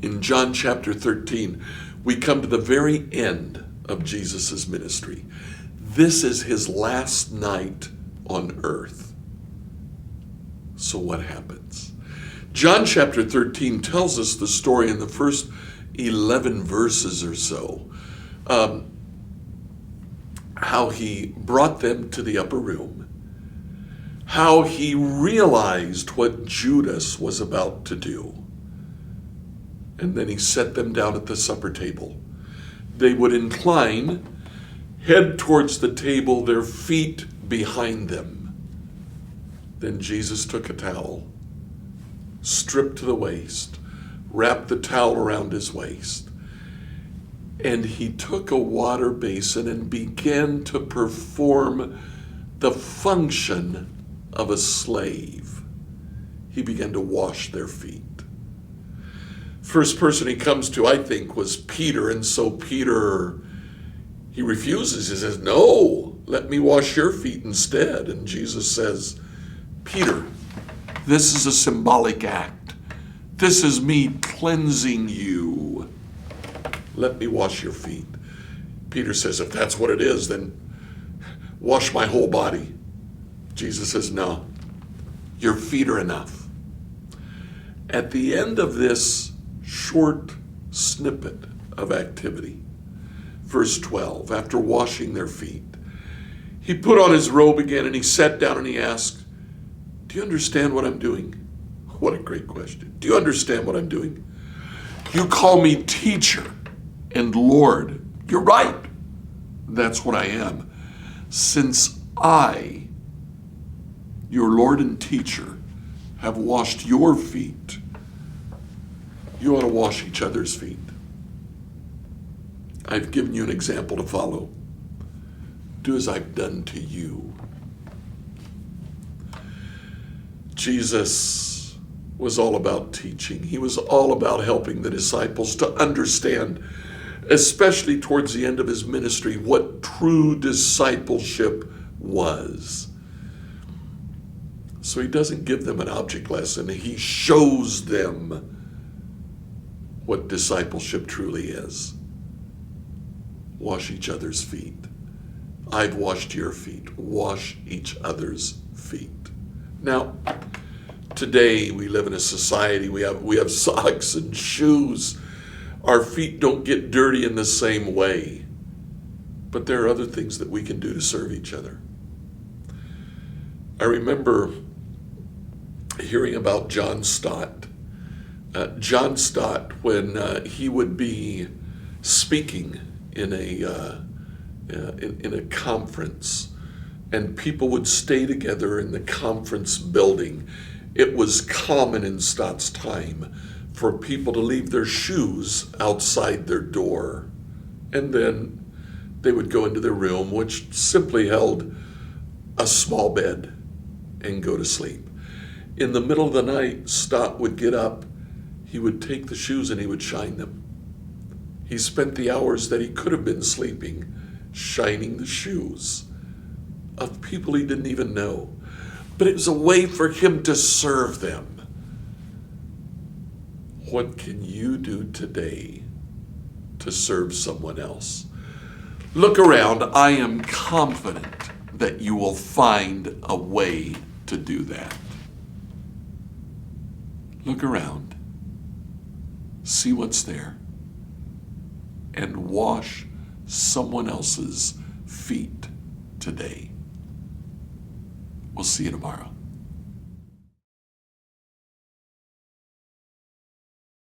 In John chapter 13, we come to the very end of Jesus' ministry. This is his last night on earth. So what happens? John chapter 13 tells us the story in the first 11 verses or so. How he brought them to the upper room. How he realized what Judas was about to do. And then he set them down at the supper table. They would incline, head towards the table, their feet behind them. Then Jesus took a towel, stripped to the waist, wrapped the towel around his waist, and he took a water basin and began to perform the function of a slave. He began to wash their feet. First person he comes to, I think, was Peter, and so Peter, he refuses. He says, "No, let me wash your feet instead." And Jesus says, "Peter, this is a symbolic act. This is me cleansing you. Let me wash your feet." Peter says, "If that's what it is, then wash my whole body." Jesus says, "No, your feet are enough." At the end of this short snippet of activity, verse 12, after washing their feet, he put on his robe again and he sat down and he asked, "Do you understand what I'm doing?" What a great question. Do you understand what I'm doing? You call me teacher and Lord. You're right. That's what I am. Since I, your Lord and teacher, have washed your feet, you ought to wash each other's feet. I've given you an example to follow. Do as I've done to you. Jesus was all about teaching. He was all about helping the disciples to understand, especially towards the end of his ministry, what true discipleship was. So he doesn't give them an object lesson. He shows them what discipleship truly is. Wash each other's feet. I've washed your feet. Wash each other's feet. Now, today we live in a society, we have socks and shoes. Our feet don't get dirty in the same way. But there are other things that we can do to serve each other. I remember hearing about John Stott. John Stott, when he would be speaking in a conference, and people would stay together in the conference building, it was common in Stott's time for people to leave their shoes outside their door, and then they would go into their room, which simply held a small bed, and go to sleep. In the middle of the night, Stott would get up, he would take the shoes and he would shine them. He spent the hours that he could have been sleeping shining the shoes of people he didn't even know. But it was a way for him to serve them. What can you do today to serve someone else? Look around. I am confident that you will find a way to do that. Look around. See what's there. And wash someone else's feet today. We'll see you tomorrow.